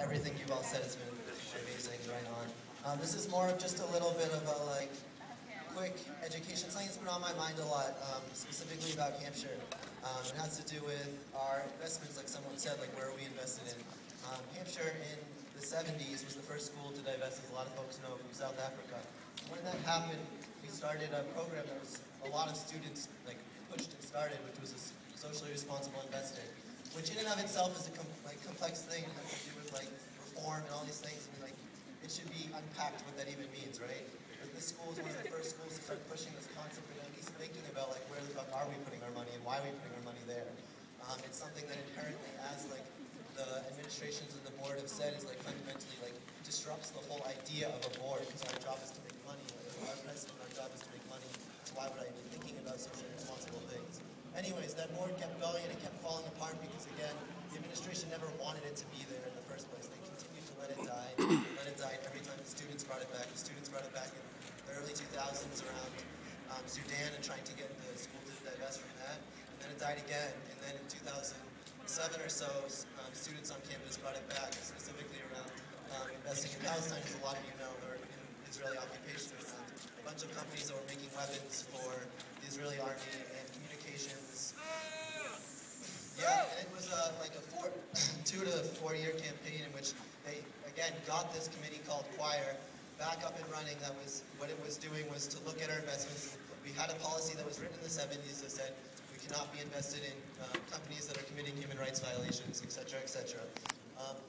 Everything you've all said has been amazing, right on. This is more of just a little bit of a quick education. Something that's been on my mind a lot, specifically about Hampshire. It has to do with our investments, like someone said, like where are we invested in. Hampshire in the 70s was the first school to divest, as a lot of folks know, from South Africa. When that happened, we started a program that was a lot of students pushed and started, which was a socially responsible investing, which in and of itself is a complex thing. It has to do with reform and all these things. And it should be unpacked what that even means, right? But this school is one of the first schools to start pushing this concept and at least thinking about where the fuck are we putting our money and why are we putting our money there. It's something that inherently, as the administrations and the board have said, is fundamentally disrupts the whole idea of a board, because our job is to make money. Our president, our job is to make money. So why would I be thinking about socially responsible things? Anyways, that board kept going and it kept falling apart because, again, the administration never wanted it to be there in the first place. They continued to let it die, and every time the students brought it back. The students brought it back in the early 2000s around Sudan and trying to get the school to divest from that. And then it died again. And then in 2007 or so, students on campus brought it back, specifically around investing in Palestine, as a lot of you know, they're in Israeli occupation. A bunch of companies that were making weapons for the Israeli army and communications. Yeah, and it was a 2 to 4 year campaign in which they, again, got this committee called Choir back up and running. That was what it was doing, was to look at our investments. We had a policy that was written in the 70s that said we cannot be invested in companies that are committing human rights violations, et cetera, et cetera.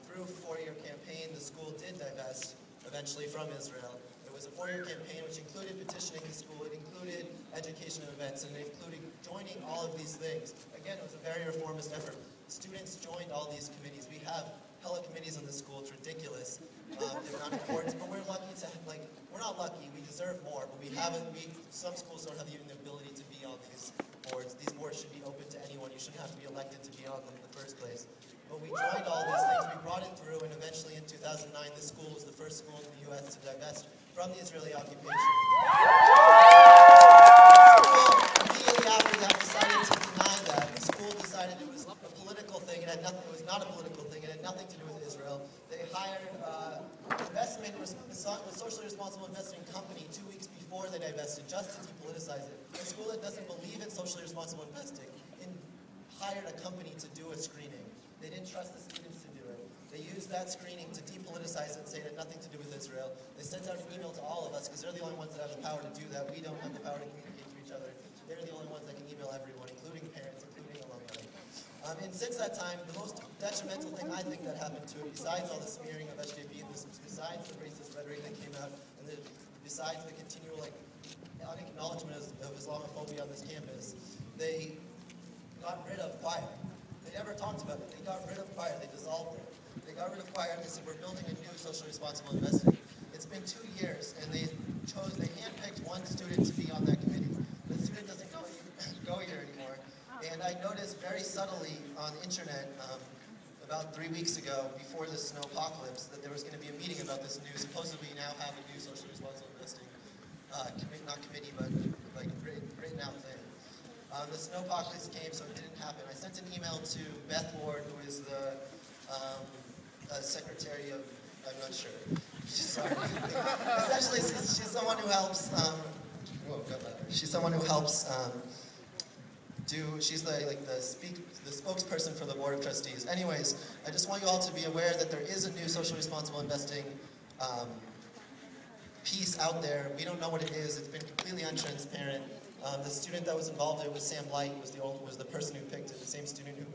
Through a 4-year campaign, the school did divest eventually from Israel. It was a 4-year campaign which included petitioning the school, it included education events, and it included joining all of these things. Again, it was a very reformist effort. Students joined all these committees. We have hella committees in the school. It's ridiculous. They're not important, but we're lucky to we're not lucky, we deserve more, but some schools don't have even the ability to be on these boards. These boards should be open to anyone. You shouldn't have to be elected to be on them in the first place. But we joined all these things, we brought it through, and eventually in 2009, this school was the first school in the U.S. to divest from the Israeli occupation. The school, immediately after that, decided to deny that. The school decided it was a political thing. It was not a political thing. It had nothing to do with Israel. They hired a socially responsible investing company 2 weeks before they divested, just to depoliticize it. A school that doesn't believe in socially responsible investing hired a company to do a screening. They didn't trust the students to do it. They used that screening to depoliticize it and say it had nothing to do with Israel. They sent out an email to all of us, because they're the only ones that have the power to do that. We don't have the power to communicate to each other. They're the only ones that can email everyone, including parents, including alumni. And since that time, the most detrimental thing I think that happened to it, besides all the smearing of SJP, and besides the racist rhetoric that came out, and besides the continual unacknowledgement of Islamophobia on this campus, they got rid of Choir. They never talked about it. They got rid of Choir. They dissolved it. They got rid of Choir and they said, we're building a new socially responsible investing. It's been 2 years, and they handpicked one student to be on that committee. The student doesn't go here anymore. And I noticed very subtly on the internet about 3 weeks ago, before the snowpocalypse, that there was going to be a meeting about this new, supposedly now have a new socially responsible investing, not committee, but written out thing. The snowpocalypse came, so it didn't happen. I sent an email to Beth Ward, who is the secretary of, I'm not sure. Essentially, she's someone who helps, she's someone who helps she's the spokesperson for the Board of Trustees. Anyways, I just want you all to be aware that there is a new social responsible investing piece out there. We don't know what it is. It's been completely untransparent. The student that was involved in it was Sam Light, was the person who picked it, the same student who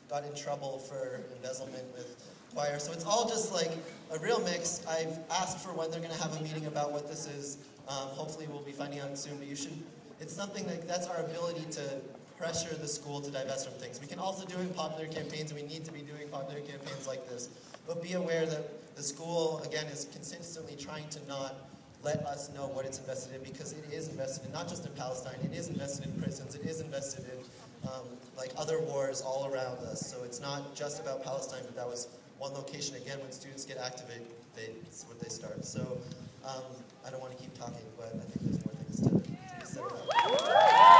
got in trouble for embezzlement with Choir. So it's all just a real mix. I've asked for when they're going to have a meeting about what this is. Hopefully we'll be finding out soon, but it's something that's our ability to pressure the school to divest from things. We can also do it in popular campaigns, and we need to be doing popular campaigns like this. But be aware that the school, again, is consistently trying to not let us know what it's invested in, because it is invested in not just in Palestine, it is invested in prisons, it is invested in other wars all around us. So it's not just about Palestine, but that was one location. Again, when students get activated, it's what they start. So I don't want to keep talking, but I think there's more things to be said about it.